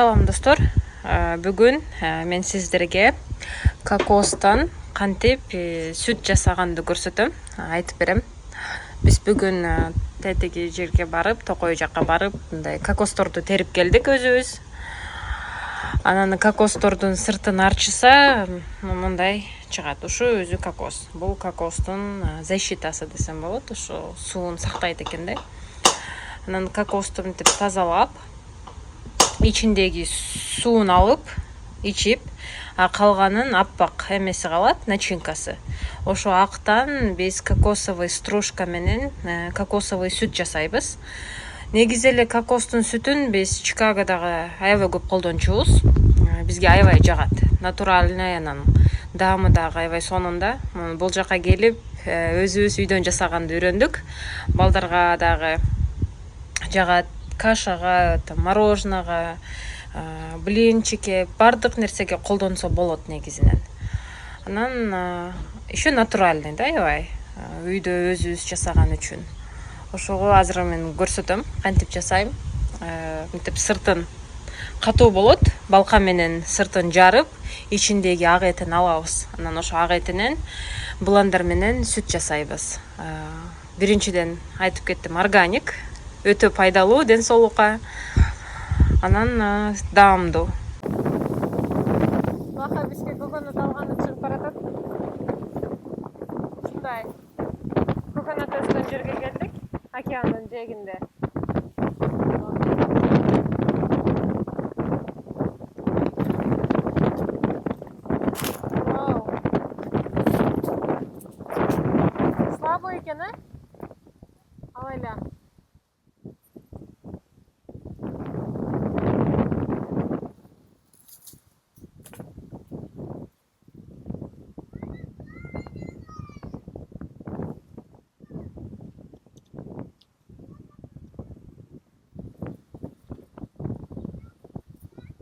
Салам достор. Бүгүн мен сиздерге кокостон кантип сүт жасаганды көрсөтөм, айтып берем. Биз бүгүн тетиги жерге барып, Токой жакка барып, мындай кокосторду терип келдик өзүбүз. Анан кокостордун сыртын арчыса, мындай чыгат. Ушу өзү кокос. Бул кокостун защитасы десем болот. Ушу суун сактайт экен да. Анан кокосту мынтип тазалап, ичиндеги суун алып, ичип, калганын аппак эмеси калат, начинкасы. Ошо актан биз кокосовый стружка менен кокосовый сүт жасайбыз. Негизи эле кокостун сүтүн биз Чикагодагы аябай көп колдончубуз. Бизге аябай жагат. Натуральный, анан даамы дагы аябай сонун да. Бул жака келип, өзүбүз үйдөн жасаганды үйрөндүк. Балдарга дагы жагат, кашага, мороженого, блинчикке, бардык нерсеге колдонсо болот негизинен. Анан еще натуральный да, аябай. Үйдө өзүбүз жасаган үчүн. Ошого азыр мен көрсөтөм, кантип жасайм. Мынтип сыртын катуу болот, балка менен сыртын жарып, ичиндеги ак этин алабыз. Анан ошо ак этинен блендер менен сүт жасайбыз. Биринчиден айтып кеттим, органик, өтө пайдалуу ден соолукка. Анан даамдуу. Бака бизге коконат алган үчүн баратат. Ушундай коконат өскөн жерге келдик, океандын жээгинде. Слабый экен, алайла.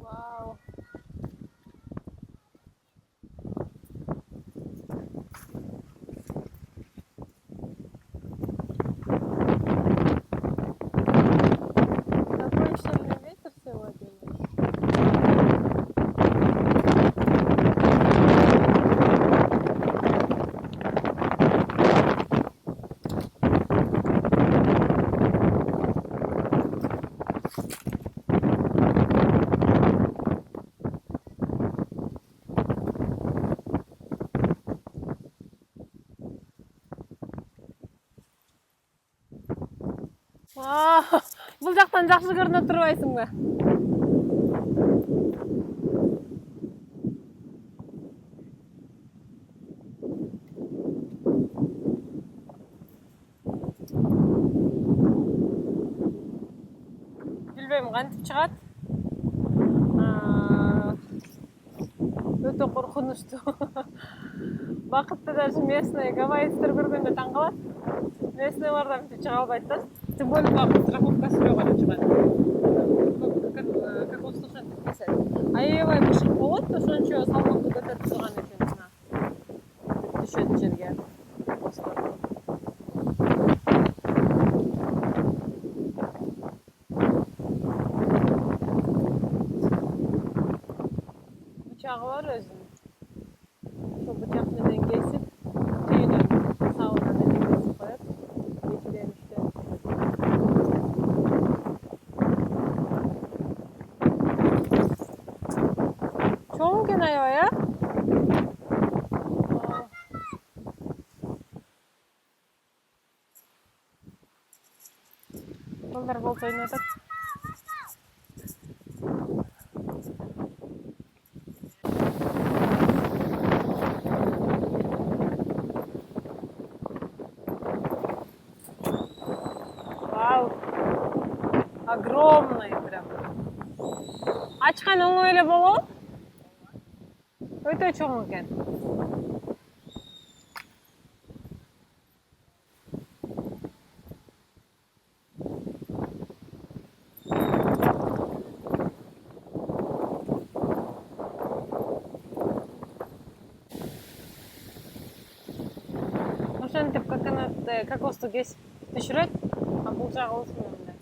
Вау. Какой сильный ветер сегодня. Бул жактан жакшы көрүнүп турбайсыңбы? Билбейм кантип чыгат. Өтө коркунучтуу. Бакытты даже местный гавайецтер көргөндө таң калат. Местныйлардан чыга албайт да. Тем более бакыт страховкасы жок эле чыгат. Кокосту ошентип кесет. Аябай бышык болот, ошончо салмакты көтөрүп турган экен мына. Түшөт жерге. Бычагы бар өзүнүн. Ошо бычак менен кесип, түйүнөн сабынан эле кесип коет. Чоң экен аябай, Балдар болсо ойноп атат. Вау. Огромный прям. Ачкан оңой эле болот. Өтө чоң экен. Ошентип кокосту кесип түшүрөт, а бул жагы осундай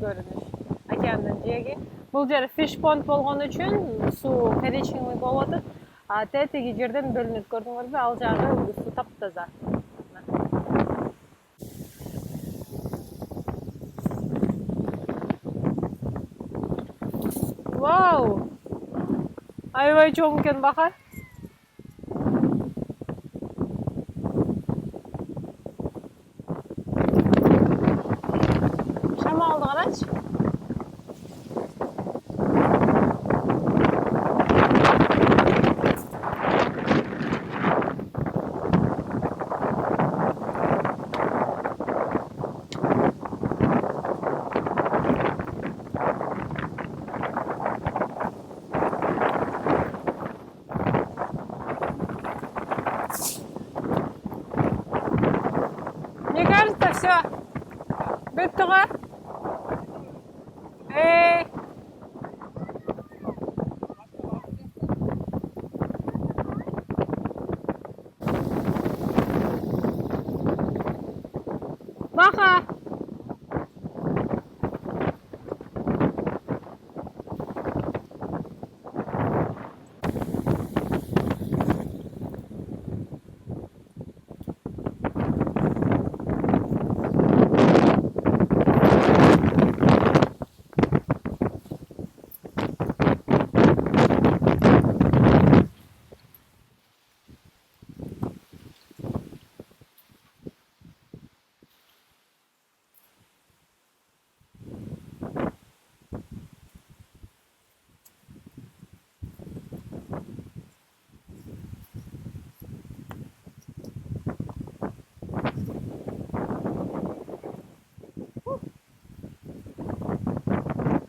көрүнүш. Океандын жээги. Бул жер fish pond болгон үчүн суу коричневый болуп атат. А тетиги жерден бөлүнөт, көрдүңөрбү? Ал жагы суу таптаза. Вау! Аябай чоң экен бака. Шамалды карачы. Мне кажется, все. Бүттү го. Бака.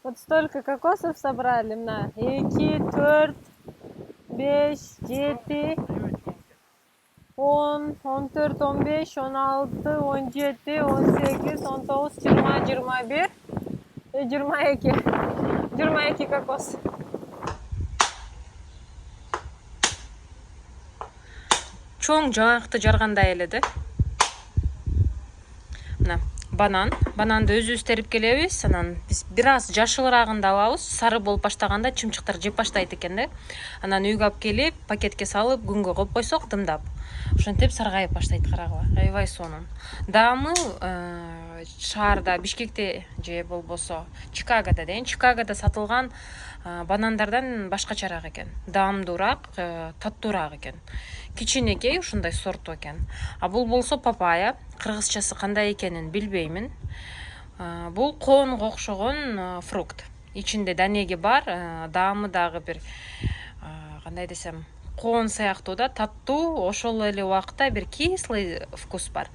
Вот столько кокосов собрали, мына 2, 4, 5, 7, 10, 14, 15, 16, 17, 18, 19, 20, 21, 22. 22 кокос. Чоң жаңакты жаргандай эле да. Мына бананды өзүбүз терип келебиз. Анан биз бир аз жашылыраагын алабыз. Сары болуп баштаганда чымчыктар жеп баштайт экен да. Анан үйгө алып келип, пакетке салып, күнгө коюп койсок дымдап, ошентип саргайып баштайт, карагыла. Аябай сонун. Даамы шаарда, Бишкекте же болбосо Чикагода дейин, Чикагода сатылган банандардан башкачараак экен. Даамдуураак, таттуураак экен. Кичинекей ушундай сорту экен. А бул болсо папайя. Кыргызчасы кандай экенин билбеймин. Бул коонго окшогон фрукт. Ичинде данеги бар, даамы дагы бир кандай десем, коон сыяктуу да, таттуу, ошол эле убакта бир кислый вкус бар.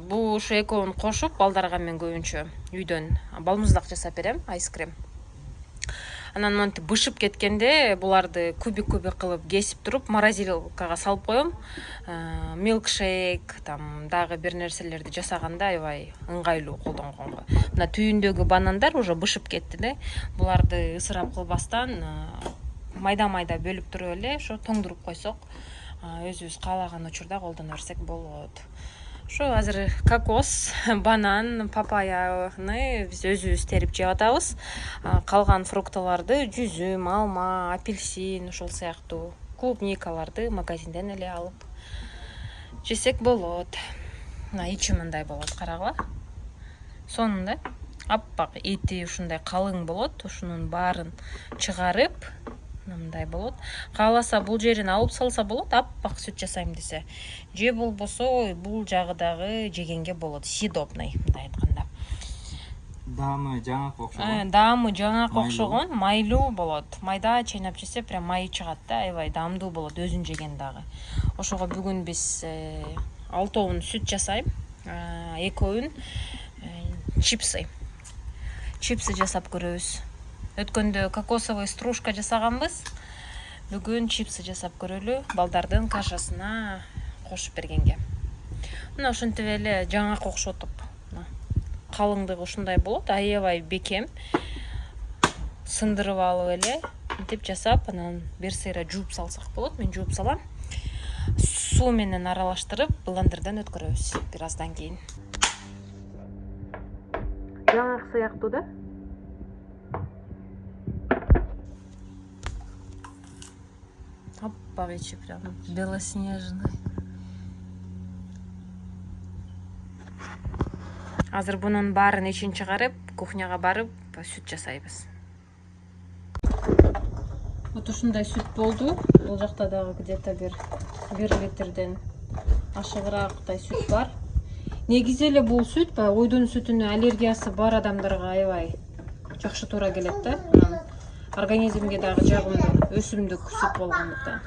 Бул ушу экөөнү кошуп, балдарга мен көбүнчө үйдөн балмуздак жасап берем, айскрим. Анан монтип бышып кеткенде буларды кубик кылып кесип туруп морозилкага салып коем. Милкшейк, там дагы бир нерселерди жасаганда аябай ыңгайлуу колдонгонго. Мына түйүндөгү банандар уже бышып кетти да. Буларды ысырап кылбастан майда бөлүп туруп эле ошо тоңдуруп койсок, өзүбүз каалаган учурда колдоно берсек болот. Ошо азыр кокос, банан, папаяны биз өзүбүз терип жеп атабыз. Калган фруктыларды жүзүм, алма, апельсин, ошол сыяктуу клубникаларды магазинден эле алып жесек болот. Мына ичи мындай болот, карагыла. Сонун да, аппак эти ушундай калың болот. Ушунун баарын чыгарып, мындай болот. Кааласа бул жерин алып салса болот, аппак сүт жасайм десе. Же болбосо бул жагы дагы жегенге болот, съедобный, мындай айтканда. Даамы жаңак окшогон. Даамы жаңак окшогон, майлуу болот. Майда чайнап жесе прям майы чыгат да, аябай даамдуу болот өзүн жеген дагы. Ошого бүгүн биз 6 сүт жасайм, 2 чипсы жасап көрөбүз. Өткөндө кокосовый стружка жасаганбыз. Бүгүн чипсы жасап көрөлү, балдардын кашасына кошуп бергенге. Мына ошентип эле жаңак окшотуп, калыңдыгы ушундай болот, аябай бекем. Сындырып алып эле мынтип жасап, анан бир сыйра жууп салсак болот. Мен жууп салам. Суу менен аралаштырып, блендерден өткөрөбүз бир аздан кийин. Жаңак сыяктуу да. Аппак ичи прям белоснежный. Азыр бунун баарын ичин чыгарып, кухняга барып, сүт жасайбыз. Вот ушундай сүт болду. Бул жакта дагы где-то бир 1 литрден ашыгыраактай сүт бар. Негизи эле бул сүт ойдун сүтүнө аллергиясы бар адамдарга аябай жакшы туура келет да. Организмге дагы жагымдуу өсүмдүк сүт болгондуктан.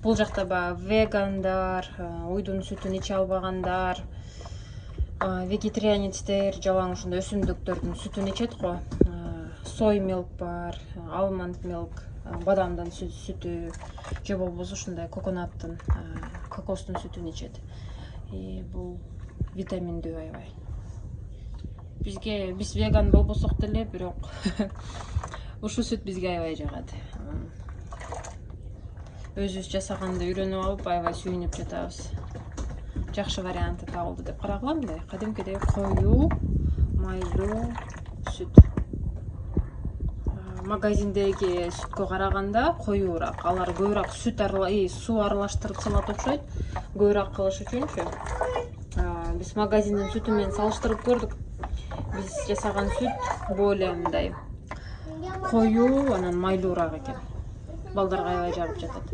Бул жакта вегандар, ойдун сүтүн иче албагандар, вегетарианецтер, жалаң ушундай өсүмдүктөрдүн сүтүн ичет го. Сой милк бар, алмонд милк, бадамдын сүтү, же болбосо ушундай коконаттын, кокостун сүтүн ичет. Бул витаминдүү аябай. Биз веган болбосок деле, бирок ушул сүт бизге аябай жагат. Өзүбүз жасаганды үйрөнүп алып, аябай сүйүнүп жатабыз. Жакшы варианты табылды деп карагыла, мындай кадимкидей коюу, майлуу сүт. Магазиндеги сүткө караганда коюураак, алар көбүрөөк суу аралаштырып салат окшойт, көбүрөөк кылыш үчүнчү. Биз магазиндин сүтү менен салыштырып көрдүк. Биз жасаган сүт более мындай коюу, анан майлуураак экен. Балдарга аябай жагып жатат.